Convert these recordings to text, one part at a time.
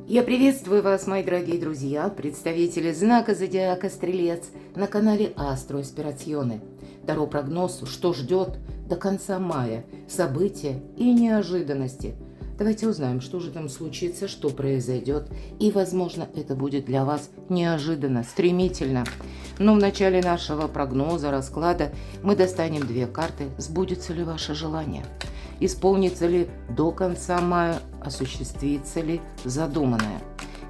Я приветствую вас, мои дорогие друзья, представители знака Зодиака Стрелец на канале Астро Аспирационе. Таро прогноз, что ждет до конца мая, события и неожиданности. Давайте узнаем, что же там случится, что произойдет, и, возможно, это будет для вас неожиданно, стремительно. Но в начале нашего прогноза, расклада, мы достанем две карты, сбудется ли ваше желание. Исполнится ли до конца мая, осуществится ли задуманное.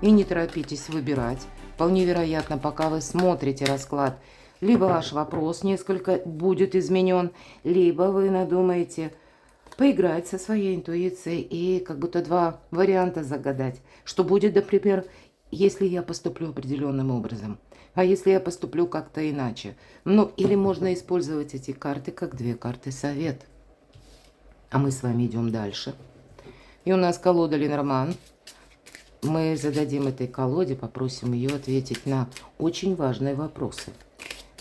И не торопитесь выбирать. Вполне вероятно, пока вы смотрите расклад, либо ваш вопрос несколько будет изменен, либо вы надумаете поиграть со своей интуицией и как будто два варианта загадать. Что будет, например, если я поступлю определенным образом, а если я поступлю как-то иначе. Ну, или можно использовать эти карты как две карты совет. А мы с вами идем дальше. И у нас колода Ленорман. Мы зададим этой колоде, попросим ее ответить на очень важные вопросы,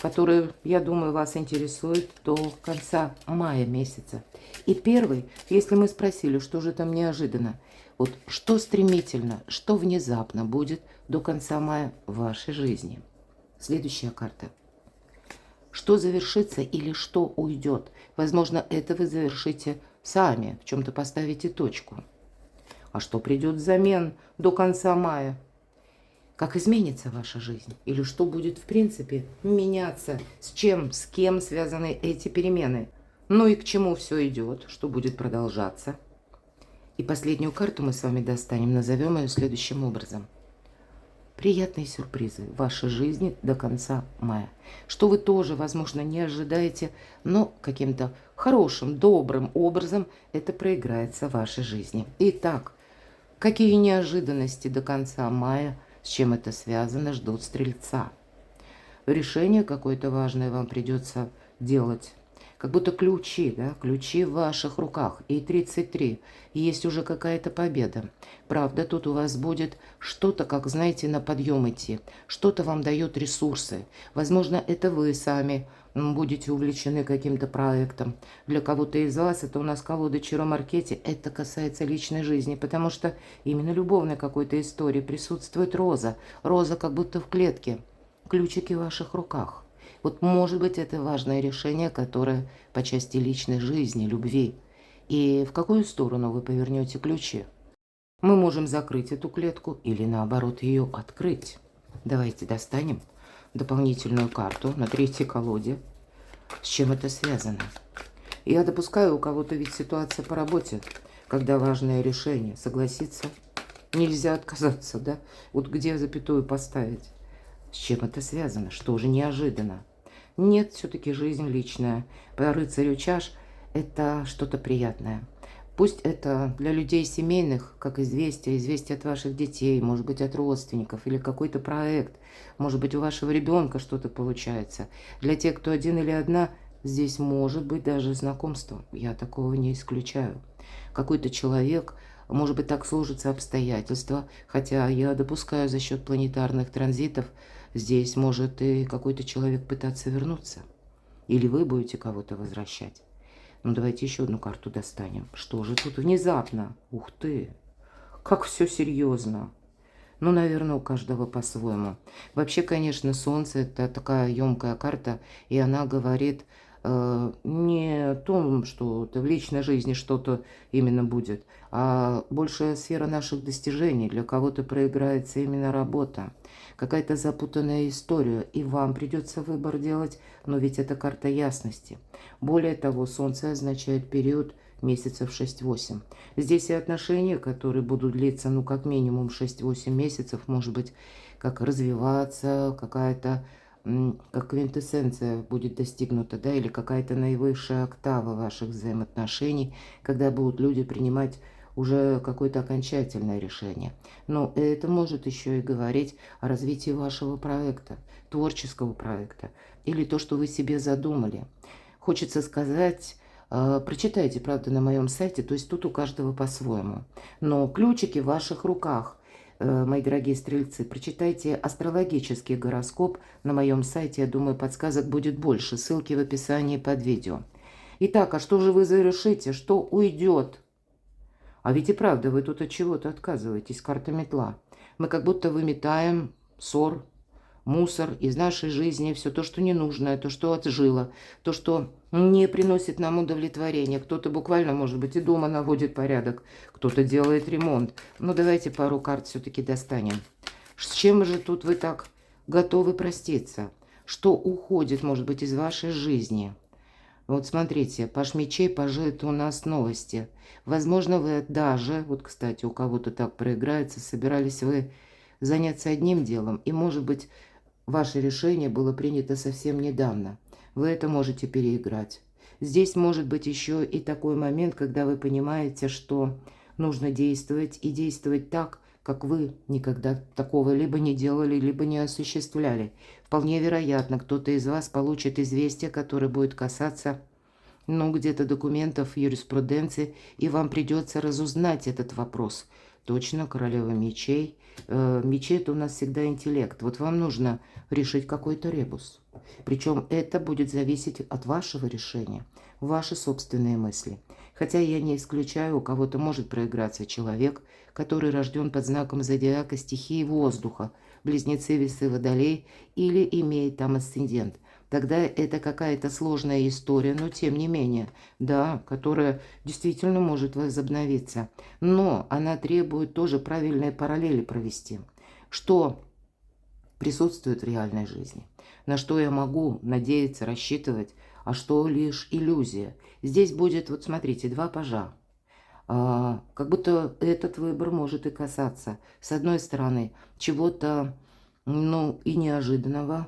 которые, я думаю, вас интересуют до конца мая месяца. И первый, если мы спросили, что же там неожиданно, вот что стремительно, что внезапно будет до конца мая в вашей жизни. Следующая карта. Что завершится или что уйдет? Возможно, это вы завершите сами, в чем-то поставите точку. А что придет взамен до конца мая? Как изменится ваша жизнь? Или что будет в принципе меняться? С чем, с кем связаны эти перемены? Ну и к чему все идет? Что будет продолжаться? И последнюю карту мы с вами достанем, назовем ее следующим образом. Приятные сюрпризы в вашей жизни до конца мая. Что вы тоже, возможно, не ожидаете, но каким-то хорошим, добрым образом это проиграется в вашей жизни. Итак, какие неожиданности до конца мая, с чем это связано, ждут Стрельца? Решение какое-то важное вам придется делать. Как будто ключи, да, ключи в ваших руках. И 33. Есть уже какая-то победа. Правда, тут у вас будет что-то, как, знаете, на подъем идти. Что-то вам дает ресурсы. Возможно, это вы сами будете увлечены каким-то проектом. Для кого-то из вас, это у нас колода Чиро Маркетти, это касается личной жизни, потому что именно любовной какой-то истории присутствует роза. Роза как будто в клетке. Ключики в ваших руках. Вот может быть это важное решение, которое по части личной жизни, любви. И в какую сторону вы повернете ключи? Мы можем закрыть эту клетку или наоборот ее открыть. Давайте достанем дополнительную карту на третьей колоде. С чем это связано? Я допускаю, у кого-то ведь ситуация по работе, когда важное решение, согласиться, нельзя отказаться, да? Вот где запятую поставить? С чем это связано? Что же неожиданно? Нет, все-таки жизнь личная. По рыцарю чаш это что-то приятное. Пусть это для людей семейных, как известие, известие от ваших детей, может быть, от родственников, или какой-то проект, может быть, у вашего ребенка что-то получается. Для тех, кто один или одна, здесь может быть даже знакомство. Я такого не исключаю. Какой-то человек, может быть, так сложатся обстоятельства, хотя я допускаю за счет планетарных транзитов, здесь может и какой-то человек пытаться вернуться. Или вы будете кого-то возвращать. Ну, давайте еще одну карту достанем. Что же тут внезапно? Ух ты! Как все серьезно. Ну, наверное, у каждого по-своему. Вообще, конечно, Солнце – это такая емкая карта, и она говорит не о том, что в личной жизни что-то именно будет, а большая сфера наших достижений. Для кого-то проиграется именно работа, какая-то запутанная история, и вам придется выбор делать, но ведь это карта ясности. Более того, Солнце означает период месяцев 6-8. Здесь и отношения, которые будут длиться, ну, как минимум 6-8 месяцев, может быть, как развиваться, какая-то как квинтэссенция будет достигнута, да, или какая-то наивысшая октава ваших взаимоотношений, когда будут люди принимать уже какое-то окончательное решение. Но это может еще и говорить о развитии вашего проекта, творческого проекта, или то, что вы себе задумали. Хочется сказать, прочитайте, правда, на моем сайте, то есть тут у каждого по-своему. Но ключики в ваших руках. Мои дорогие стрельцы, прочитайте астрологический гороскоп на моем сайте. Я думаю, подсказок будет больше. Ссылки в описании под видео. Итак, а что же вы завершите? Что уйдет? А ведь и правда, вы тут от чего-то отказываетесь, карта метла. Мы как будто выметаем ссор, мусор из нашей жизни, все то, что ненужное, то, что отжило, то, что не приносит нам удовлетворения. Кто-то буквально, может быть, и дома наводит порядок, кто-то делает ремонт. Ну, давайте пару карт все-таки достанем. С чем же тут вы так готовы проститься? Что уходит, может быть, из вашей жизни? Вот смотрите, паж мечей, пажи, это у нас новости. Возможно, вы даже, вот, кстати, у кого-то так проиграется, собирались вы заняться одним делом, и, может быть, ваше решение было принято совсем недавно. Вы это можете переиграть. Здесь может быть еще и такой момент, когда вы понимаете, что нужно действовать и действовать так, как вы никогда такого либо не делали, либо не осуществляли. Вполне вероятно, кто-то из вас получит известие, которое будет касаться, ну, где-то документов, юриспруденции, и вам придется разузнать этот вопрос. Точно, королева мечей. Мечи – это у нас всегда интеллект. Вот вам нужно решить какой-то ребус. Причем это будет зависеть от вашего решения, ваши собственные мысли. Хотя я не исключаю, у кого-то может проиграться человек, который рожден под знаком зодиака стихии воздуха, близнецы, весы, водолей, или имеет там асцендент. Тогда это какая-то сложная история, но тем не менее, да, которая действительно может возобновиться. Но она требует тоже правильные параллели провести. Что присутствует в реальной жизни, на что я могу надеяться, рассчитывать, а что лишь иллюзия. Здесь будет, вот смотрите, два пажа. Как будто этот выбор может и касаться, с одной стороны, чего-то, ну, и неожиданного,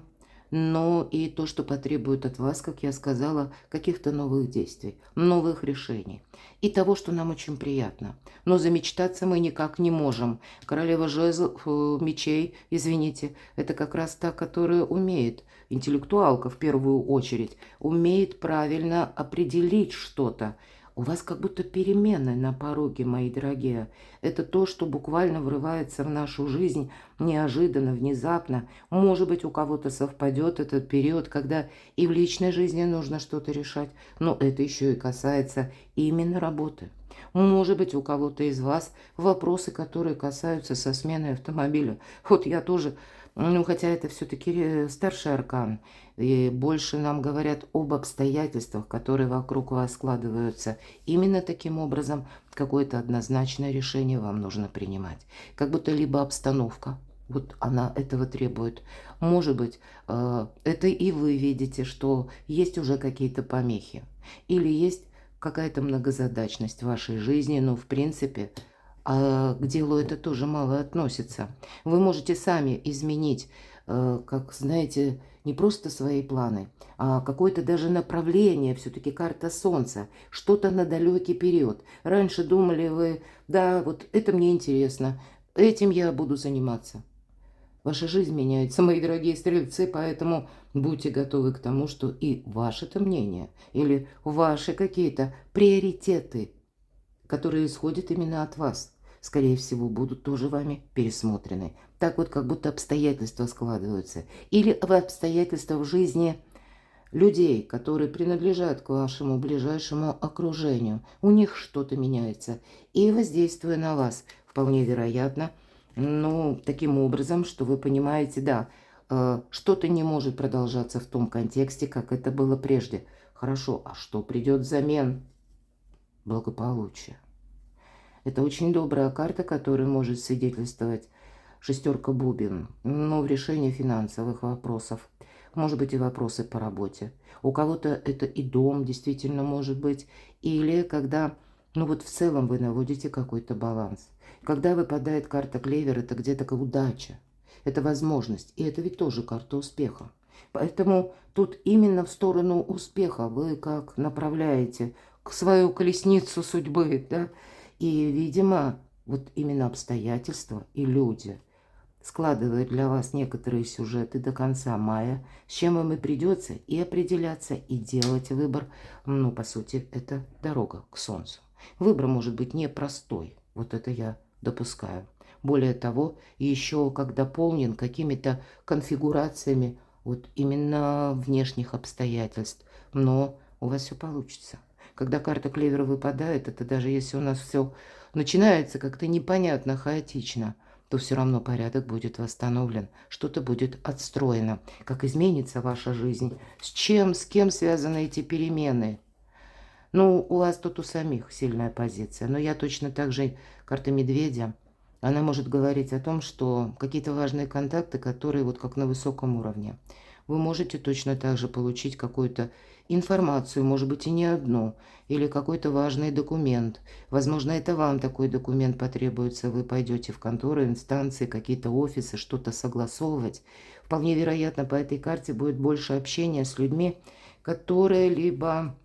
но и то, что потребует от вас, как я сказала, каких-то новых действий, новых решений. И того, что нам очень приятно. Но замечтаться мы никак не можем. Королева жезлов, мечей, извините, это как раз та, которая умеет, интеллектуалка в первую очередь, умеет правильно определить что-то. У вас как будто перемены на пороге, мои дорогие. Это то, что буквально врывается в нашу жизнь неожиданно, внезапно. Может быть, у кого-то совпадет этот период, когда и в личной жизни нужно что-то решать. Но это еще и касается именно работы. Может быть, у кого-то из вас вопросы, которые касаются со сменой автомобиля. Вот я тоже, ну, хотя это все-таки старший аркан. И больше нам говорят об обстоятельствах, которые вокруг вас складываются. Именно таким образом какое-то однозначное решение вам нужно принимать. Как будто либо обстановка, вот она этого требует. Может быть, это и вы видите, что есть уже какие-то помехи. Или есть какая-то многозадачность в вашей жизни, но в принципе к делу это тоже мало относится. Вы можете сами изменить, как знаете, не просто свои планы, а какое-то даже направление, все-таки карта Солнца, что-то на далекий период. Раньше думали вы, да, вот это мне интересно, этим я буду заниматься. Ваша жизнь меняется, мои дорогие стрельцы, поэтому будьте готовы к тому, что и ваше-то мнение или ваши какие-то приоритеты, которые исходят именно от вас, скорее всего, будут тоже вами пересмотрены. Так вот, как будто обстоятельства складываются. Или в обстоятельства в жизни людей, которые принадлежат к вашему ближайшему окружению. У них что-то меняется. И воздействуя на вас, вполне вероятно, ну, таким образом, что вы понимаете, да, что-то не может продолжаться в том контексте, как это было прежде. Хорошо, а что придет взамен? Благополучие. Это очень добрая карта, которая может свидетельствовать шестерка бубен, но в решении финансовых вопросов. Может быть и вопросы по работе. У кого-то это и дом действительно может быть. Или когда, ну вот в целом вы наводите какой-то баланс. Когда выпадает карта клевер, это где-то удача. Это возможность. И это ведь тоже карта успеха. Поэтому тут именно в сторону успеха вы как направляете к свою колесницу судьбы, да? И, видимо, вот именно обстоятельства и люди складывают для вас некоторые сюжеты до конца мая, с чем вам и придется и определяться, и делать выбор. Ну, по сути, это дорога к Солнцу. Выбор может быть непростой, вот это я допускаю. Более того, еще как дополнен какими-то конфигурациями вот именно внешних обстоятельств. Но у вас все получится. Когда карта клевера выпадает, это даже если у нас все начинается как-то непонятно, хаотично, то все равно порядок будет восстановлен, что-то будет отстроено. Как изменится ваша жизнь, с чем, с кем связаны эти перемены. Ну, у вас тут у самих сильная позиция, но я точно так же, карта медведя, она может говорить о том, что какие-то важные контакты, которые вот как на высоком уровне, вы можете точно так же получить какую-то информацию, может быть и не одну, или какой-то важный документ. Возможно, это вам такой документ потребуется, вы пойдете в конторы, инстанции, какие-то офисы, что-то согласовывать. Вполне вероятно, по этой карте будет больше общения с людьми, которые либо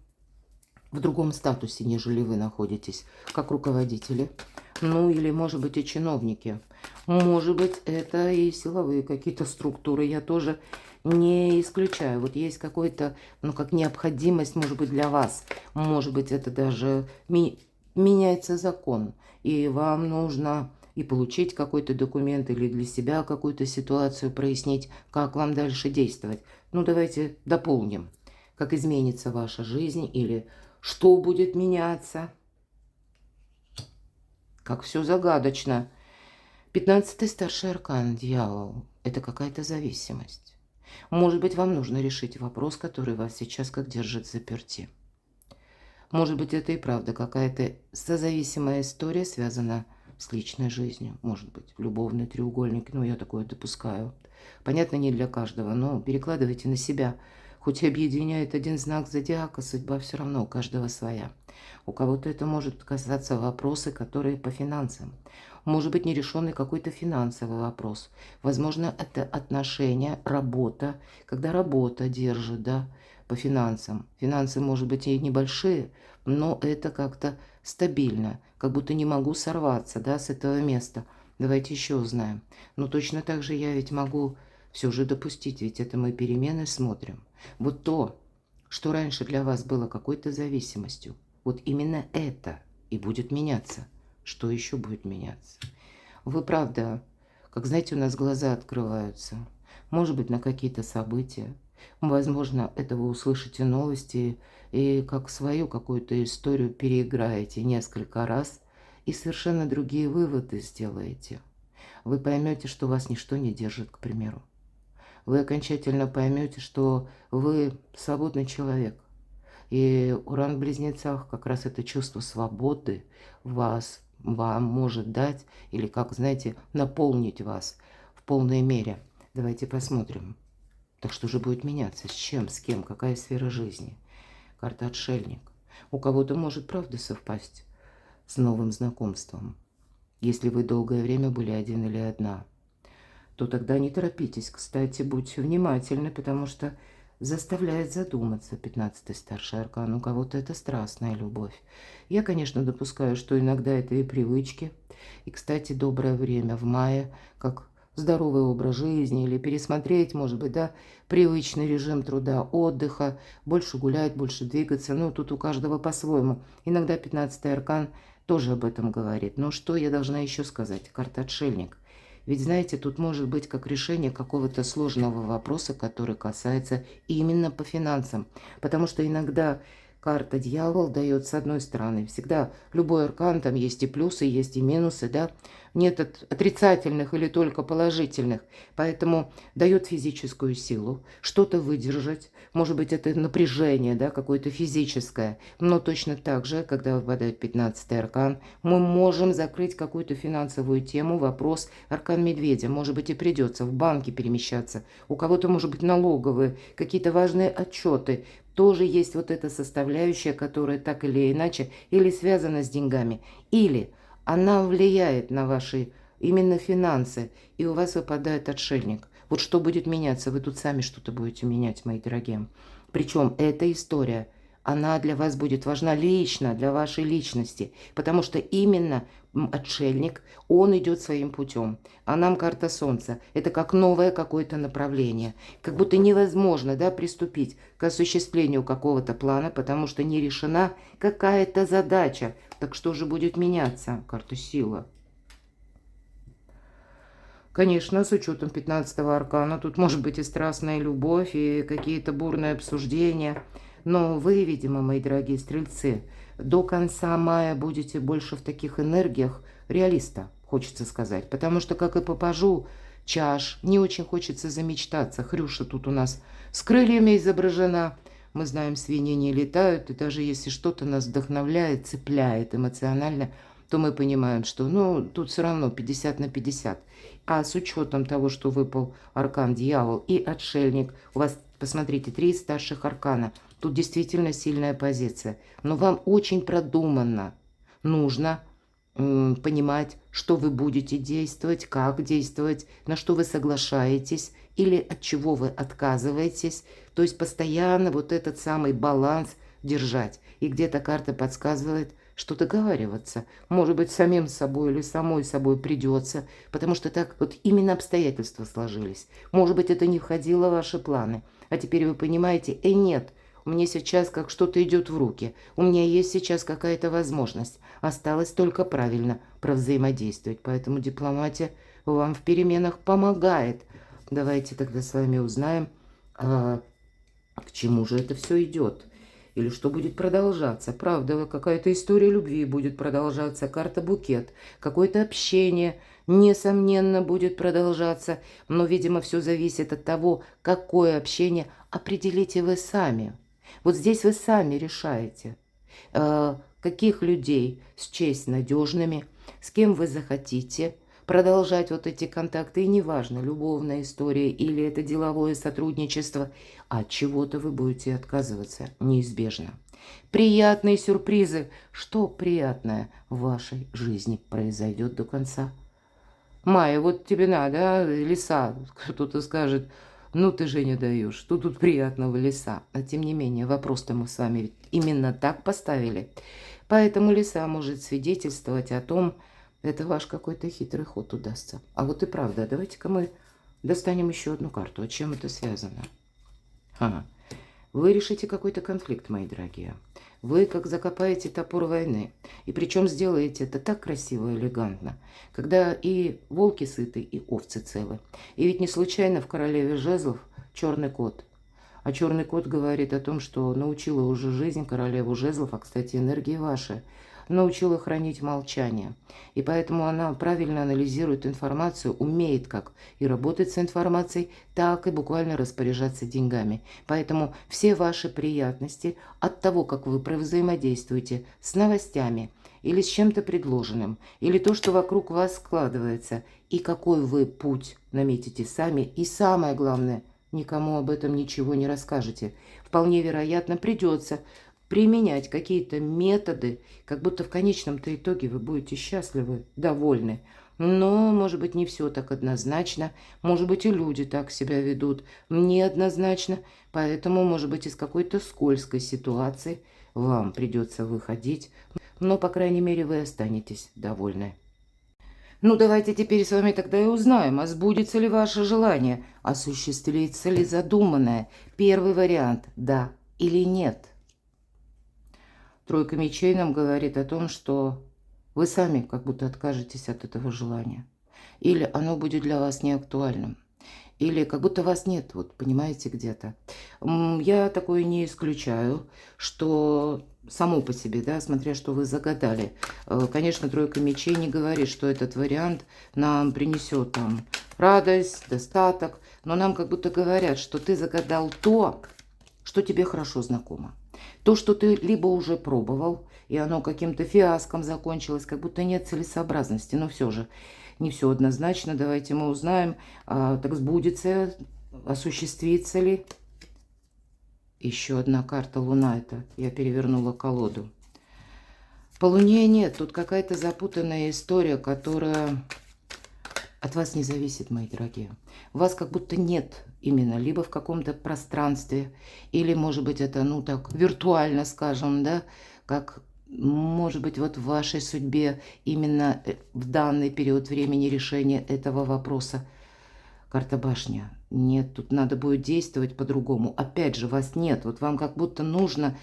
в другом статусе, нежели вы находитесь, как руководители, ну или, может быть, и чиновники. Может быть, это и силовые какие-то структуры, я тоже не исключаю. Вот есть какой-то, ну, как необходимость, может быть, для вас. Может быть, это даже меняется закон, и вам нужно и получить какой-то документ, или для себя какую-то ситуацию прояснить, как вам дальше действовать. Ну, давайте дополним, как изменится ваша жизнь, или что будет меняться. Как все загадочно. 15-й старший аркан, дьявол. Это какая-то зависимость. Может быть, вам нужно решить вопрос, который вас сейчас как держит заперти. Может быть, это и правда какая-то созависимая история, связана с личной жизнью. Может быть, любовный треугольник. Ну, я такое допускаю. Понятно, не для каждого, но перекладывайте на себя. Хоть и объединяет один знак зодиака, судьба все равно у каждого своя. У кого-то это может касаться вопросы, которые по финансам. Может быть, нерешенный какой-то финансовый вопрос. Возможно, это отношения, работа, когда работа держит, да, по финансам. Финансы, может быть, и небольшие, но это как-то стабильно, как будто не могу сорваться, да, с этого места. Давайте еще узнаем. Но точно так же я ведь могу все же допустить, ведь это мы перемены смотрим. Вот то, что раньше для вас было какой-то зависимостью, вот именно это и будет меняться. Что еще будет меняться? Вы правда, как знаете, у нас глаза открываются. Может быть, на какие-то события. Возможно, это вы услышите новости и как свою какую-то историю переиграете несколько раз и совершенно другие выводы сделаете. Вы поймете, что вас ничто не держит, к примеру. Вы окончательно поймете, что вы свободный человек. И Уран в Близнецах, как раз это чувство свободы вам может дать, или, как знаете, наполнить вас в полной мере. Давайте посмотрим. Так что же будет меняться? С чем, с кем, какая сфера жизни? Карта Отшельник. У кого-то может правда совпасть с новым знакомством. Если вы долгое время были один или одна, то тогда не торопитесь. Кстати, будьте внимательны, потому что заставляет задуматься 15-й старший аркан. У кого-то это страстная любовь. Я, конечно, допускаю, что иногда это и привычки. И, кстати, доброе время в мае, как здоровый образ жизни, или пересмотреть, может быть, да, привычный режим труда, отдыха, больше гулять, больше двигаться. Ну, тут у каждого по-своему. Иногда 15-й аркан тоже об этом говорит. Но что я должна еще сказать? Карта Отшельник. Ведь, знаете, тут может быть как решение какого-то сложного вопроса, который касается именно по финансам. Потому что иногда карта Дьявол дает с одной стороны. Всегда любой аркан, там есть и плюсы, есть и минусы, да. Нет отрицательных или только положительных. Поэтому дает физическую силу, что-то выдержать. Может быть, это напряжение, да, какое-то физическое. Но точно так же, когда выпадает 15-й аркан, мы можем закрыть какую-то финансовую тему, вопрос. Аркан Медведя, может быть, и придется в банке перемещаться. У кого-то, может быть, налоговые, какие-то важные отчеты. Тоже есть вот эта составляющая, которая так или иначе или связана с деньгами, или она влияет на ваши именно финансы, и у вас выпадает отшельник. Вот что будет меняться? Вы тут сами что-то будете менять, мои дорогие. Причем эта история, она для вас будет важна лично, для вашей личности, потому что именно отшельник, он идет своим путем. А нам карта Солнца, это как новое какое-то направление. Как будто невозможно, да, приступить к осуществлению какого-то плана, потому что не решена какая-то задача. Так что же будет меняться? Карта Сила. Конечно, с учетом 15-го аркана, тут может быть и страстная любовь, и какие-то бурные обсуждения. Но вы, видимо, мои дорогие стрельцы, до конца мая будете больше в таких энергиях реалиста, хочется сказать. Потому что, как и по пажу чаш, не очень хочется замечтаться. Хрюша тут у нас с крыльями изображена. Мы знаем, свиньи не летают, и даже если что-то нас вдохновляет, цепляет эмоционально, то мы понимаем, что ну, тут все равно 50 на 50. А с учетом того, что выпал аркан Дьявол и Отшельник, у вас, посмотрите, 3 старших аркана, тут действительно сильная позиция. Но вам очень продуманно нужно понимать, что вы будете действовать, как действовать, на что вы соглашаетесь или от чего вы отказываетесь. То есть постоянно вот этот самый баланс держать. И где-то карта подсказывает, что договариваться, может быть, самим собой или самой собой придется, потому что так вот именно обстоятельства сложились. Может быть, это не входило в ваши планы, а теперь вы понимаете, нет, у меня сейчас как что-то идет в руки, у меня есть сейчас какая-то возможность, осталось только правильно провзаимодействовать, поэтому дипломатия вам в переменах помогает. Давайте тогда с вами узнаем, к чему же это все идет. Или что будет продолжаться. Правда, какая-то история любви будет продолжаться. Карта букет. Какое-то общение, несомненно, будет продолжаться. Но, видимо, все зависит от того, какое общение определите вы сами. Вот здесь вы сами решаете, каких людей счесть надежными, с кем вы захотите продолжать вот эти контакты. И неважно, любовная история или это деловое сотрудничество, от чего-то вы будете отказываться неизбежно. Приятные сюрпризы. Что приятное в вашей жизни произойдет до конца мая? Вот тебе надо, лиса. Кто-то скажет, ну ты же не даешь, что тут приятного, лиса. А тем не менее, вопрос-то мы с вами именно так поставили. Поэтому лиса может свидетельствовать о том, это ваш какой-то хитрый ход удастся. А вот и правда, давайте-ка мы достанем еще одну карту. О чем это связано? Вы решите какой-то конфликт, мои дорогие. Вы как закопаете топор войны. И причем сделаете это так красиво и элегантно, когда и волки сыты, и овцы целы. И ведь не случайно в королеве жезлов черный кот. А черный кот говорит о том, что научила уже жизнь королеву жезлов, а, кстати, энергии ваши, научила хранить молчание. И поэтому она правильно анализирует информацию, умеет как и работать с информацией, так и буквально распоряжаться деньгами. Поэтому все ваши приятности от того, как вы взаимодействуете с новостями или с чем-то предложенным, или то, что вокруг вас складывается, и какой вы путь наметите сами, и самое главное, никому об этом ничего не расскажете. Вполне вероятно, придется применять какие-то методы, как будто в конечном-то итоге вы будете счастливы, довольны. Но, может быть, не все так однозначно, может быть, и люди так себя ведут неоднозначно, поэтому, может быть, из какой-то скользкой ситуации вам придется выходить, но, по крайней мере, вы останетесь довольны. Ну, давайте теперь с вами тогда и узнаем, а сбудется ли ваше желание, осуществится ли задуманное. Первый вариант – да или нет. Тройка мечей нам говорит о том, что вы сами как будто откажетесь от этого желания. Или оно будет для вас неактуальным. Или как будто вас нет, вот понимаете, где-то. Я такое не исключаю, что само по себе, да, смотря что вы загадали. Конечно, тройка мечей не говорит, что этот вариант нам принесет там радость, достаток. Но нам как будто говорят, что ты загадал то, что тебе хорошо знакомо. То, что ты либо уже пробовал, и оно каким-то фиаском закончилось, как будто нет целесообразности, но все же не все однозначно. Давайте мы узнаем, так сбудется, осуществится ли. Еще одна карта Луна, это я перевернула колоду. По Луне нет, тут какая-то запутанная история, которая от вас не зависит, мои дорогие. У вас как будто нет именно, либо в каком-то пространстве, или, может быть, это, ну, так, виртуально, скажем, да, как, может быть, вот в вашей судьбе именно в данный период времени решения этого вопроса. Карта башня. Нет, тут надо будет действовать по-другому. Опять же, вас нет. Вот вам как будто нужно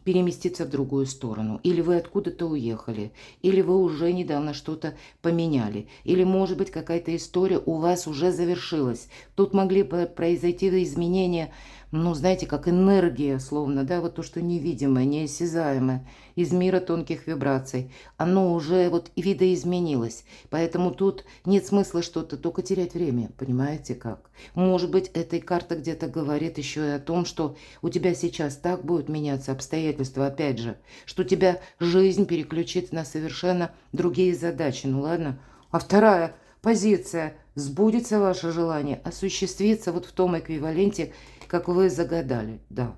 переместиться в другую сторону. Или вы откуда-то уехали, или вы уже недавно что-то поменяли, или, может быть, какая-то история у вас уже завершилась. Тут могли бы произойти изменения ну, знаете, как энергия, словно, да, вот то, что невидимое, неосязаемое, из мира тонких вибраций, оно уже вот видоизменилось. Поэтому тут нет смысла что-то, только терять время, понимаете как? Может быть, эта карта где-то говорит еще и о том, что у тебя сейчас так будут меняться обстоятельства, опять же, что тебя жизнь переключит на совершенно другие задачи, ну ладно? А вторая позиция: сбудется ваше желание, осуществится вот в том эквиваленте, как вы загадали, да.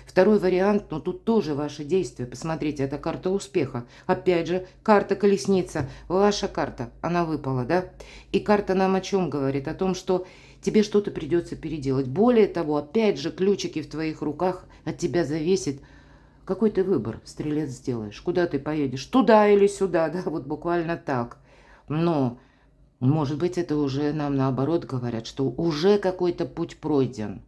Второй вариант, но тут тоже ваши действия. Посмотрите, это карта успеха. Опять же, карта колесница. Ваша карта, она выпала, да? И карта нам о чем говорит? О том, что тебе что-то придется переделать. Более того, опять же, ключики в твоих руках, от тебя зависит, какой ты выбор, стрелец, сделаешь. Куда ты поедешь? Туда или сюда, да? Вот буквально так. Но, может быть, это уже нам наоборот говорят, что уже какой-то путь пройден.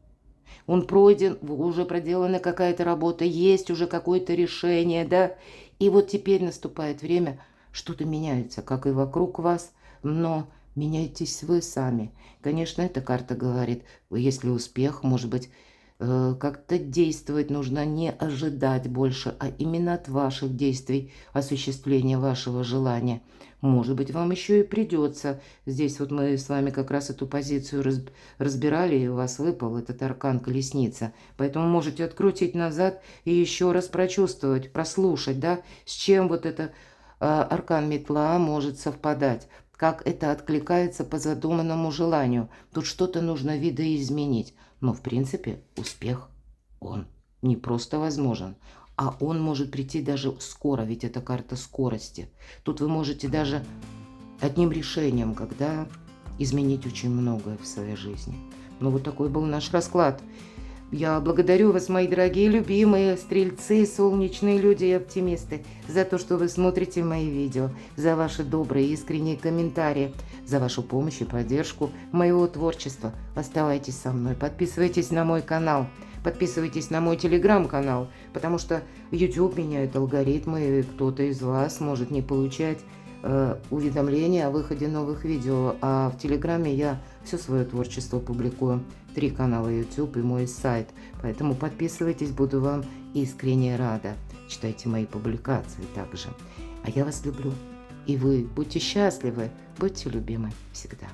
Он пройден, уже проделана какая-то работа, есть уже какое-то решение, да. И вот теперь наступает время, что-то меняется, как и вокруг вас, но меняйтесь вы сами. Конечно, эта карта говорит, если успех, может быть, как-то действовать нужно, не ожидать больше, а именно от ваших действий осуществления вашего желания. Может быть, вам еще и придется. Здесь вот мы с вами как раз эту позицию разбирали, и у вас выпал этот аркан колесница. Поэтому можете открутить назад и еще раз прочувствовать, прослушать, да, с чем вот это аркан метла может совпадать. Как это откликается по задуманному желанию. Тут что-то нужно видоизменить. Но, в принципе, успех, он не просто возможен, а он может прийти даже скоро, ведь это карта скорости. Тут вы можете даже одним решением, когда изменить очень многое в своей жизни. Ну, вот такой был наш расклад. Я благодарю вас, мои дорогие, любимые стрельцы, солнечные люди и оптимисты, за то, что вы смотрите мои видео, за ваши добрые искренние комментарии, за вашу помощь и поддержку моего творчества. Оставайтесь со мной, подписывайтесь на мой канал, подписывайтесь на мой телеграм-канал, потому что YouTube меняет алгоритмы, и кто-то из вас может не получать уведомления о выходе новых видео, а в Телеграме я все свое творчество публикую. 3 канала YouTube и мой сайт. Поэтому подписывайтесь, буду вам искренне рада. Читайте мои публикации также. А я вас люблю. И вы будьте счастливы, будьте любимы всегда.